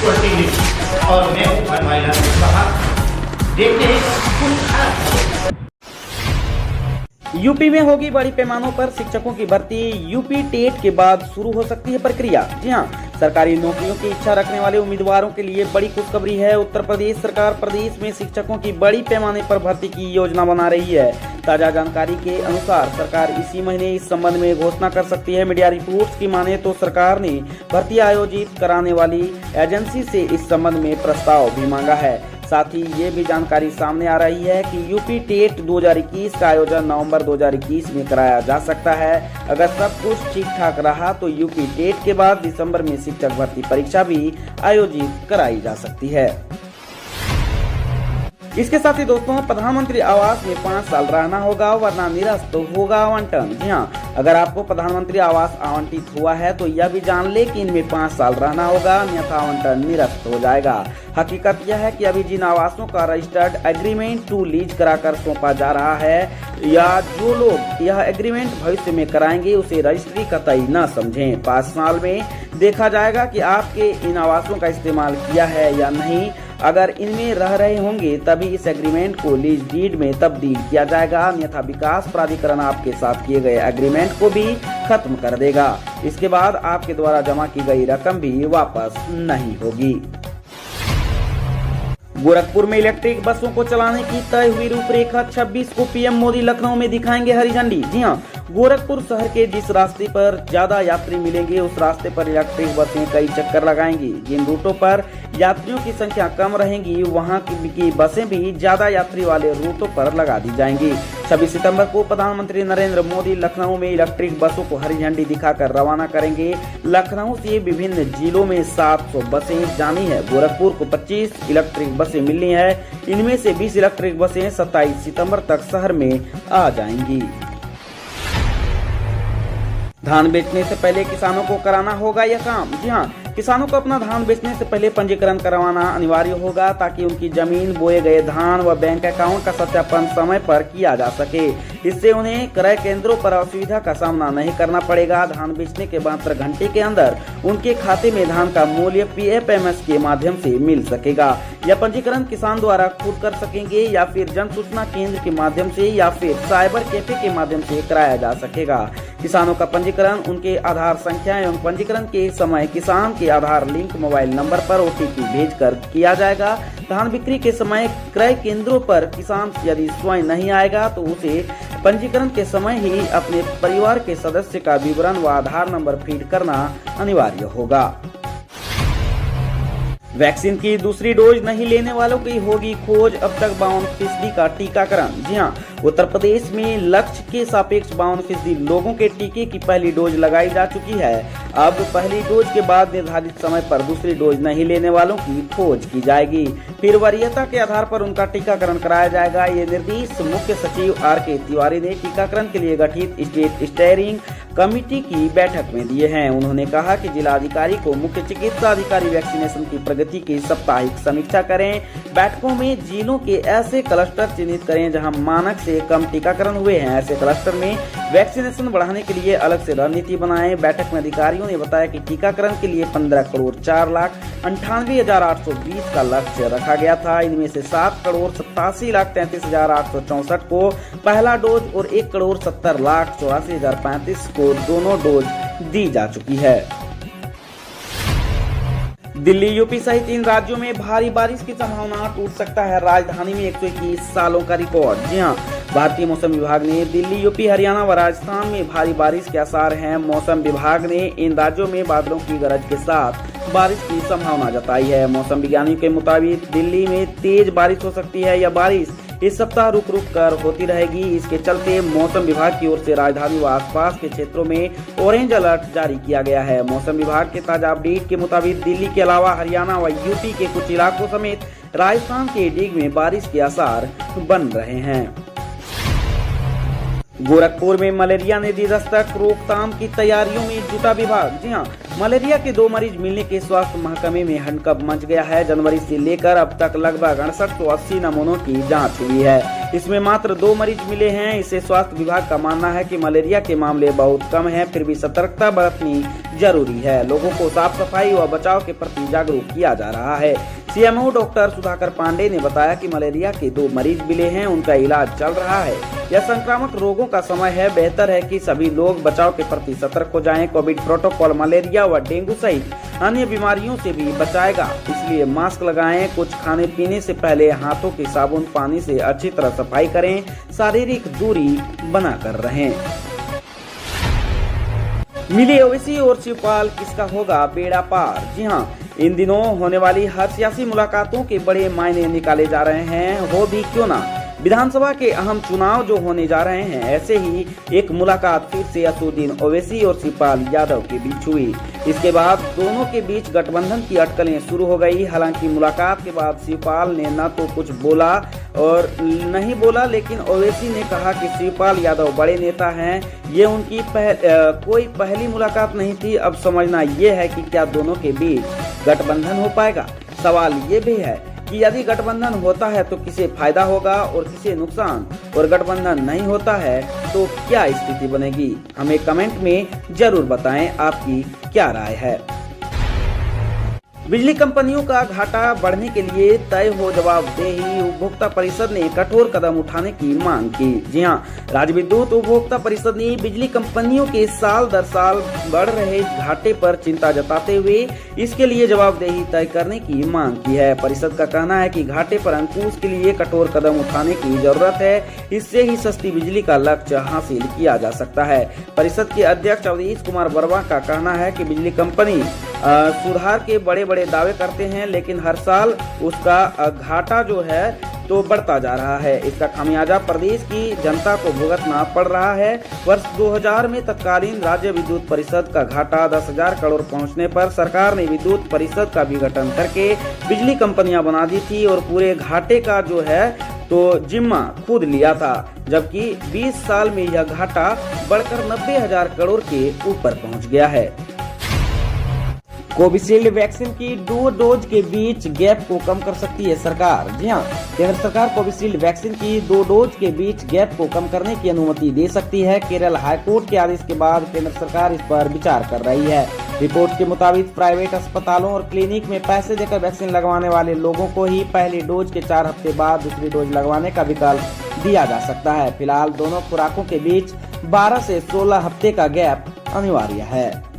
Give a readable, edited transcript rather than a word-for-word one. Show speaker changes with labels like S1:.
S1: Equality news और मैं हूं भाई देखते हैं कुछ खास।
S2: यूपी में होगी बड़ी पैमानों पर शिक्षकों की भर्ती। यूपी टेट के बाद शुरू हो सकती है प्रक्रिया। जी हां, सरकारी नौकरियों की इच्छा रखने वाले उम्मीदवारों के लिए बड़ी खुशखबरी है। उत्तर प्रदेश सरकार प्रदेश में शिक्षकों की बड़ी पैमाने पर भर्ती की योजना बना रही है। ताजा जानकारी के अनुसार सरकार इसी महीने इस संबंध में घोषणा कर सकती है। मीडिया रिपोर्ट्स की माने तो सरकार ने भर्ती आयोजित कराने वाली एजेंसी से इस संबंध में प्रस्ताव भी मांगा है। साथ ही ये भी जानकारी सामने आ रही है कि यूपी टेट 2021 का आयोजन नवंबर 2021 में कराया जा सकता है। अगर सब कुछ ठीक ठाक रहा तो यूपी टेट के बाद दिसंबर में शिक्षक भर्ती परीक्षा भी आयोजित कराई जा सकती है। इसके साथ ही दोस्तों, प्रधानमंत्री आवास में 5 साल रहना होगा वरना निरस्त होगा आवंटन। जी हाँ, अगर आपको प्रधानमंत्री आवास आवंटित हुआ है तो यह भी जान ले कि इनमें 5 साल रहना होगा, अन्यथा आवंटन निरस्त हो जाएगा। हकीकत यह है कि अभी जिन आवासों का रजिस्टर्ड एग्रीमेंट टू लीज कराकर सौंपा जा रहा है या जो लोग यह एग्रीमेंट भविष्य में कराएंगे उसे रजिस्ट्री कतई न समझें। 5 साल में देखा जाएगा कि आपके इन आवासों का इस्तेमाल किया है या नहीं। अगर इनमें रह रहे होंगे तभी इस एग्रीमेंट को लीज डीड में तब्दील किया जाएगा, अन्यथा विकास प्राधिकरण आपके साथ किए गए एग्रीमेंट को भी खत्म कर देगा। इसके बाद आपके द्वारा जमा की गई रकम भी वापस नहीं होगी। गोरखपुर में इलेक्ट्रिक बसों को चलाने की तय हुई रूपरेखा 26 को पीएम मोदी लखनऊ में दिखाएंगे हरी झंडी। जी हां, गोरखपुर शहर के जिस रास्ते पर ज्यादा यात्री मिलेंगे उस रास्ते पर इलेक्ट्रिक बसें कई चक्कर लगाएंगी। जिन रूटों पर यात्रियों की संख्या कम रहेंगी वहां की बसें भी ज्यादा यात्री वाले रूटों पर लगा दी जाएंगी। 26 सितंबर को प्रधानमंत्री नरेंद्र मोदी लखनऊ में इलेक्ट्रिक बसों को हरी झंडी दिखाकर रवाना करेंगे। लखनऊ से विभिन्न जिलों में 700 बसें जानी है। गोरखपुर को 25 इलेक्ट्रिक बसें मिलनी है। इनमें से 20 इलेक्ट्रिक बसें 27 सितंबर तक शहर में आ जाएंगी। धान बेचने से पहले किसानों को कराना होगा यह काम। जी हाँ, किसानों को अपना धान बेचने से पहले पंजीकरण करवाना अनिवार्य होगा ताकि उनकी जमीन, बोए गए धान व बैंक अकाउंट का सत्यापन समय पर किया जा सके। इससे उन्हें क्रय केंद्रों पर असुविधा का सामना नहीं करना पड़ेगा। धान बेचने के 72 घंटे के अंदर उनके खाते में धान का मूल्य PFMS के माध्यम से मिल सकेगा। यह पंजीकरण किसान द्वारा खुद कर सकेंगे या फिर जन सूचना केंद्र के माध्यम से या फिर साइबर कैफे के माध्यम से कराया जा सकेगा। किसानों का पंजीकरण उनके आधार संख्या एवं पंजीकरण के समय किसान के आधार लिंक मोबाइल नंबर पर OTP भेजकर किया जाएगा। धान बिक्री के समय क्रय केंद्रों पर किसान यदि स्वयं नहीं आएगा तो उसे पंजीकरण के समय ही अपने परिवार के सदस्य का विवरण व आधार नंबर फीड करना अनिवार्य होगा। वैक्सीन की दूसरी डोज नहीं लेने वालों की होगी खोज। अब तक 52% का टीकाकरण। जी हां, उत्तर प्रदेश में लक्ष्य के सापेक्ष 52% लोगों के टीके की पहली डोज लगाई जा चुकी है। अब पहली डोज के बाद निर्धारित समय पर दूसरी डोज नहीं लेने वालों की खोज की जाएगी। फिर वरीयता के आधार पर उनका टीकाकरण कराया जाएगा। ये निर्देश मुख्य सचिव RK तिवारी ने टीकाकरण के लिए गठित स्टेट स्टीयरिंग कमेटी की बैठक में दिए हैं। उन्होंने कहा कि जिला अधिकारी को मुख्य चिकित्सा अधिकारी वैक्सीनेशन की प्रगति की साप्ताहिक समीक्षा करें। बैठकों में जिलों के ऐसे क्लस्टर चिन्हित करें जहां मानक से कम टीकाकरण हुए हैं। ऐसे क्लस्टर में वैक्सीनेशन बढ़ाने के लिए अलग से रणनीति बनाएं। बैठक में अधिकारियों ने बताया कि टीकाकरण के लिए 15,04,98,820 का लक्ष्य रखा गया था। इनमें से 7,87,33,864 को पहला डोज और 1,70,84,035 को दोनों डोज दी जा चुकी है। दिल्ली, यूपी सहित 3 राज्यों में भारी बारिश की संभावना, टूट सकता है राजधानी में 121 सालों का रिकॉर्ड। जी हां, भारतीय मौसम विभाग ने दिल्ली, यूपी, हरियाणा व राजस्थान में भारी बारिश के आसार हैं। मौसम विभाग ने इन राज्यों में बादलों की गरज के साथ बारिश की संभावना जताई है। मौसम विज्ञानियों के मुताबिक दिल्ली में तेज बारिश हो सकती है। यह बारिश इस सप्ताह रुक रुक कर होती रहेगी। इसके चलते मौसम विभाग की ओर से राजधानी व आसपास के क्षेत्रों में ऑरेंज अलर्ट जारी किया गया है। मौसम विभाग के ताजा अपडेट के मुताबिक दिल्ली के अलावा हरियाणा व यूपी के कुछ इलाकों समेत राजस्थान के डिग में बारिश के आसार बन रहे हैं। गोरखपुर में मलेरिया ने दी दस्तक, रोकथाम की तैयारियों में जुटा विभाग। जी हां, मलेरिया के 2 मरीज मिलने के स्वास्थ्य महकमे में हड़कंप मच गया है। जनवरी से लेकर अब तक लगभग 6880 नमूनों की जांच हुई है। इसमें मात्र 2 मरीज मिले हैं। इससे स्वास्थ्य विभाग का मानना है कि मलेरिया के मामले बहुत कम हैं, फिर भी सतर्कता बरतनी जरूरी है। लोगों को साफ सफाई व बचाव के प्रति जागरूक किया जा रहा है। सीएमओ डॉक्टर सुधाकर पांडे ने बताया कि मलेरिया के 2 मरीज मिले हैं, उनका इलाज चल रहा है। यह संक्रामक रोगों का समय है, बेहतर है कि सभी लोग बचाव के प्रति सतर्क हो जाएं। कोविड प्रोटोकॉल मलेरिया व डेंगू सहित अन्य बीमारियों से भी बचाएगा, इसलिए मास्क लगाएं। कुछ खाने पीने से पहले हाथों की साबुन पानी से अच्छी तरह सफाई करें, शारीरिक दूरी बनाकर रहें। मिले ओवैसी और शिवपाल, किसका होगा बेड़ा पार? जी हां, इन दिनों होने वाली हर सियासी मुलाकातों के बड़े मायने निकाले जा रहे हैं। हो भी क्यों ना, विधानसभा के अहम चुनाव जो होने जा रहे हैं, ऐसे ही एक मुलाकात फिर से असदुद्दीन ओवैसी और शिवपाल यादव के बीच हुई। इसके बाद दोनों के बीच गठबंधन की अटकलें शुरू हो गई। हालांकि मुलाकात के बाद शिवपाल ने न तो कुछ बोला और नहीं बोला, लेकिन ओवैसी ने कहा कि शिवपाल यादव बड़े नेता हैं, ये उनकी कोई पहली मुलाकात नहीं थी। अब समझना ये है कि क्या दोनों के बीच गठबंधन हो पाएगा। सवाल ये भी है कि यदि गठबंधन होता है तो किसे फायदा होगा और किसे नुकसान, और गठबंधन नहीं होता है तो क्या स्थिति बनेगी? हमें कमेंट में जरूर बताएं आपकी क्या राय है। बिजली कंपनियों का घाटा बढ़ने के लिए तय हो जवाबदेही, उपभोक्ता परिषद ने कठोर कदम उठाने की मांग की। जी हां, राज्य विद्युत उपभोक्ता परिषद ने बिजली कंपनियों के साल दर साल बढ़ रहे घाटे पर चिंता जताते हुए इसके लिए जवाबदेही तय करने की मांग की है। परिषद का कहना है कि घाटे पर अंकुश के लिए कठोर कदम उठाने की जरूरत है, इससे ही सस्ती बिजली का लक्ष्य हासिल किया जा सकता है। परिषद के अध्यक्ष अवधेश कुमार वर्मा का कहना है कि बिजली कंपनी सुधार के बड़े बड़े दावे करते हैं, लेकिन हर साल उसका घाटा जो है तो बढ़ता जा रहा है। इसका खामियाजा प्रदेश की जनता को भुगतना पड़ रहा है। वर्ष 2000 में तत्कालीन राज्य विद्युत परिषद का घाटा 10,000 करोड़ पहुंचने पर सरकार ने विद्युत परिषद का विघटन करके बिजली कंपनियां बना दी थी और पूरे घाटे का जो है तो जिम्मा खुद लिया था, जबकि 20 साल में यह घाटा बढ़कर 90,000 करोड़ के ऊपर पहुंच गया है। कोविशील्ड वैक्सीन की 2 डोज के बीच गैप को कम कर सकती है सरकार। जी हां, केंद्र सरकार कोविशील्ड वैक्सीन की 2 डोज के बीच गैप को कम करने की अनुमति दे सकती है। केरल हाईकोर्ट के आदेश के बाद केंद्र सरकार इस पर विचार कर रही है। रिपोर्ट के मुताबिक प्राइवेट अस्पतालों और क्लिनिक में पैसे देकर वैक्सीन लगवाने वाले लोगों को ही पहली डोज के 4 हफ्ते बाद दूसरी डोज लगवाने का विकल्प दिया जा सकता है। फिलहाल दोनों खुराकों के बीच 12 से 16 हफ्ते का गैप अनिवार्य है।